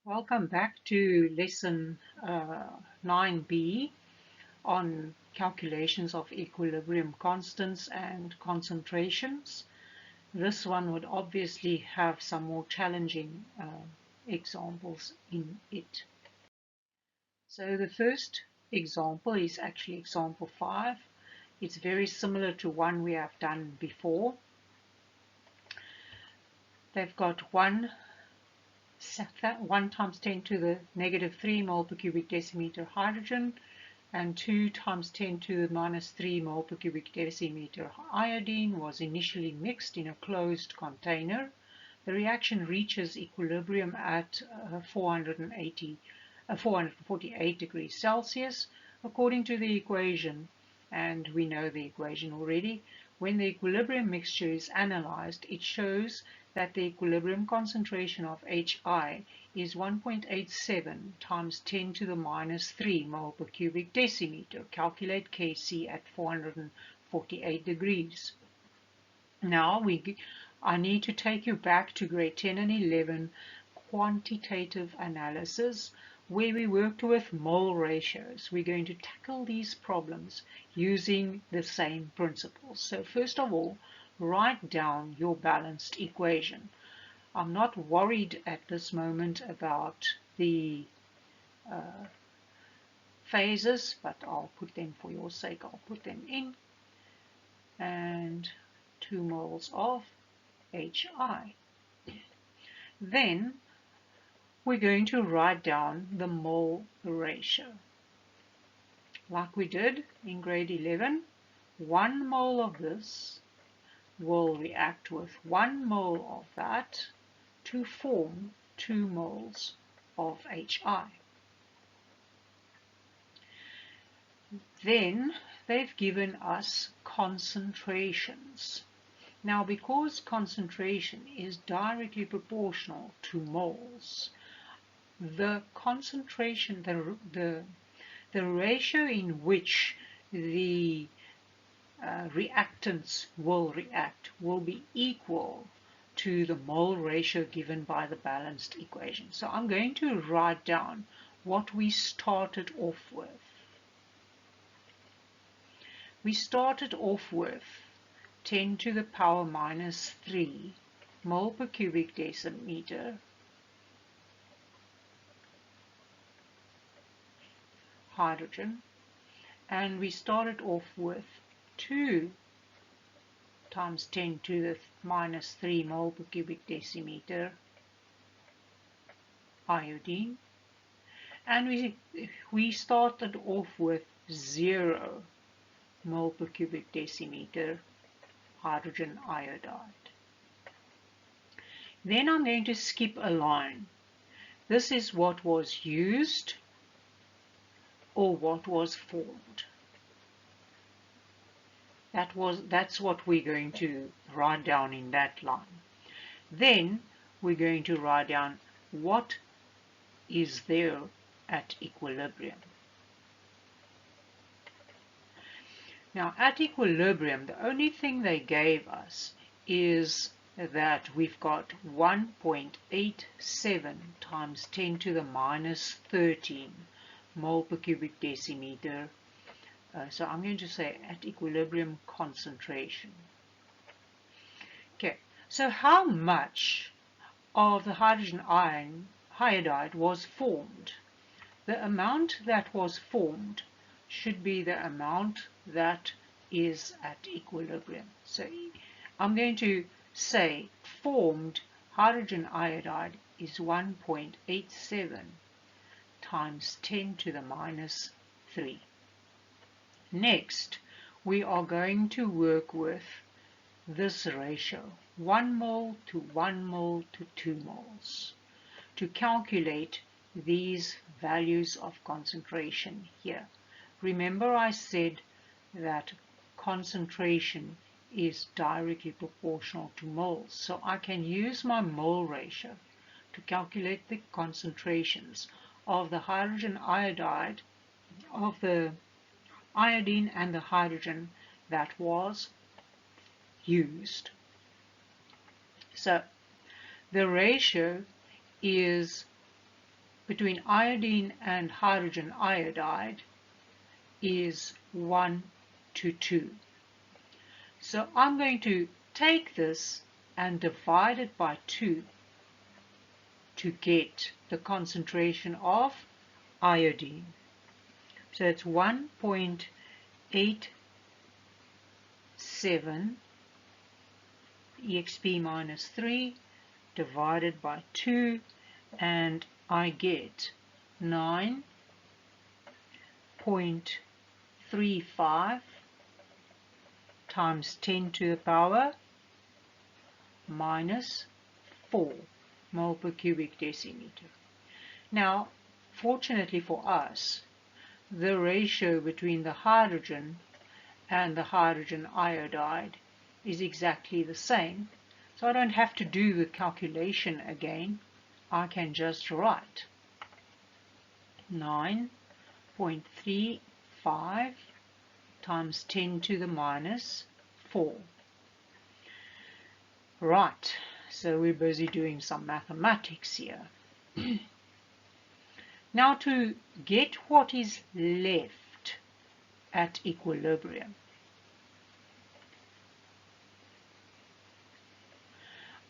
Welcome back to lesson 9b on calculations of equilibrium constants and concentrations. This one would obviously have some more challenging examples in it. So the first example is actually example 5. It's very similar to one we have done before. They've got 1 times 10 to the negative 3 mole per cubic decimeter hydrogen and 2 times 10 to the minus 3 mole per cubic decimeter iodine was initially mixed in a closed container. The reaction reaches equilibrium at 448 degrees Celsius according to the equation, and we know the equation already. When the equilibrium mixture is analyzed, it shows that the equilibrium concentration of HI is 1.87 times 10 to the minus 3 mole per cubic decimeter. Calculate Kc at 448 degrees. Now I need to take you back to grade 10 and 11 quantitative analysis, where we worked with mole ratios. We're going to tackle these problems using the same principles. So first of all, write down your balanced equation. I'm not worried at this moment about the phases, but I'll put them, for your sake, I'll put them in. And 2 moles of HI. Then we're going to write down the mole ratio. Like we did in grade 11, 1 mole of this will react with 1 mole of that to form 2 moles of HI. Then they've given us concentrations. Now, because concentration is directly proportional to moles, the concentration, the ratio in which the reactants will react will be equal to the mole ratio given by the balanced equation. So I'm going to write down what we started off with. We started off with 10 to the power minus 3 mole per cubic decimeter hydrogen, and we started off with 2 times 10 to the minus 3 mole per cubic decimeter iodine, and we started off with 0 mole per cubic decimeter hydrogen iodide. Then I'm going to skip a line. This is what was used or what was formed. That's what we're going to write down in that line. Then we're going to write down what is there at equilibrium. Now, at equilibrium, the only thing they gave us is that we've got 1.87 times 10 to the minus 13 mole per cubic decimeter. So I'm going to say at equilibrium concentration. Okay, so how much of the hydrogen iodide was formed? The amount that was formed should be the amount that is at equilibrium. So I'm going to say formed hydrogen iodide is 1.87 times 10 to the minus 3. Next, we are going to work with this ratio, 1 mole to 1 mole to 2 moles, to calculate these values of concentration here. Remember, I said that concentration is directly proportional to moles, so I can use my mole ratio to calculate the concentrations of the hydrogen iodide, of the iodine and the hydrogen that was used. So the ratio is between iodine and hydrogen iodide is 1 to 2. So I'm going to take this and divide it by 2 to get the concentration of iodine. So it's 1.87 exp minus 3 divided by 2, and I get 9.35 times 10 to the power minus 4 mole per cubic decimeter. Now, fortunately for us, the ratio between the hydrogen and the hydrogen iodide is exactly the same, so I don't have to do the calculation again. I can just write 9.35 times 10 to the minus 4. Right, so we're busy doing some mathematics here. Now to get what is left at equilibrium,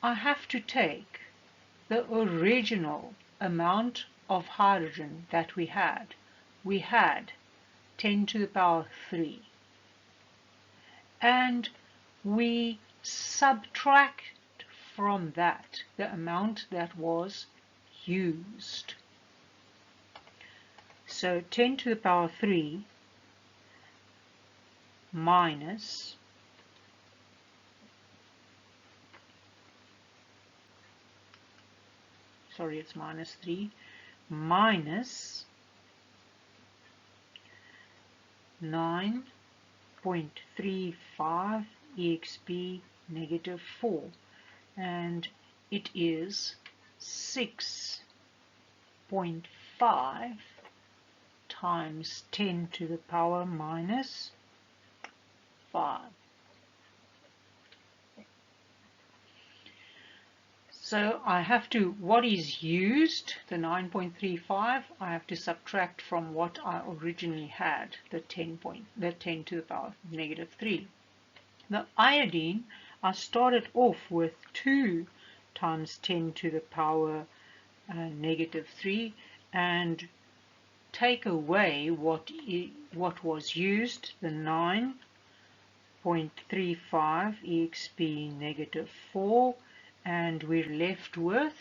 I have to take the original amount of hydrogen that we had. We had 10 to the power 3. And we subtract from that the amount that was used. So 10 to the power 3 minus it's minus 3 minus 9.35 exp negative 4, and it is 6.5 times 10 to the power minus 5. So I have to, what is used, the 9.35, I have to subtract from what I originally had, the 10 to the power negative 3. The iodine, I started off with 2 times 10 to the power negative 3, and take away what was used, the 9.35 exp negative 4, and we're left with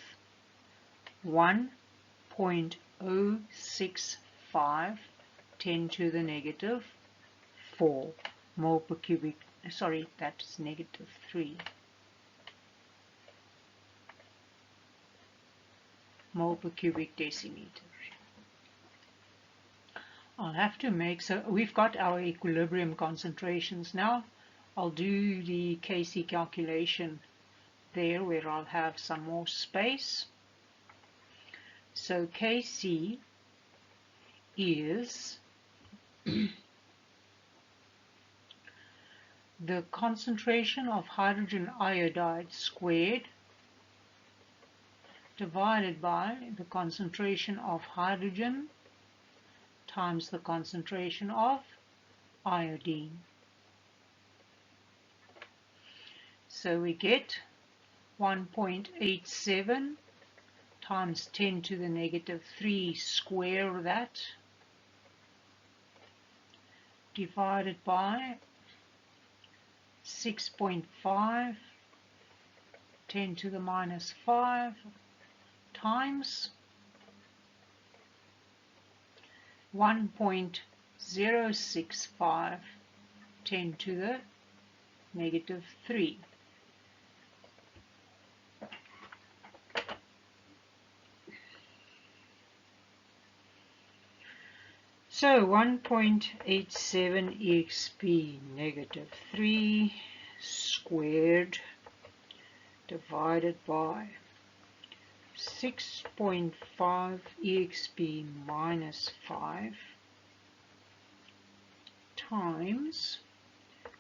1.065 10 to the negative 4 mole per cubic, sorry, that's negative 3 mole per cubic decimeter. I'll have to make, so we've got our equilibrium concentrations now. I'll do the Kc calculation there where I'll have some more space. So Kc is the concentration of hydrogen iodide squared divided by the concentration of hydrogen times the concentration of iodine. So we get 1.87 times 10 to the negative 3 square that, divided by 6.5 10 to the minus 5 times 1.065 10 to the negative 3. So 1.87 exp negative 3 squared divided by 6.5 exp minus 5 times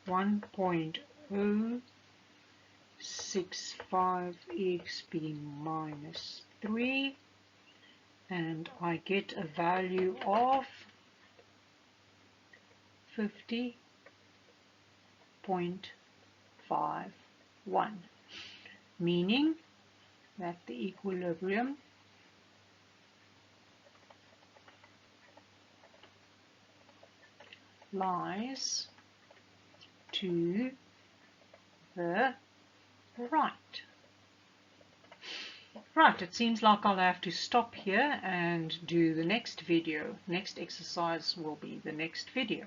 1.065 exp minus 3 and I get a value of 50.51, meaning that the equilibrium lies to the right. Right, it seems like I'll have to stop here and do the next video. Next exercise will be the next video.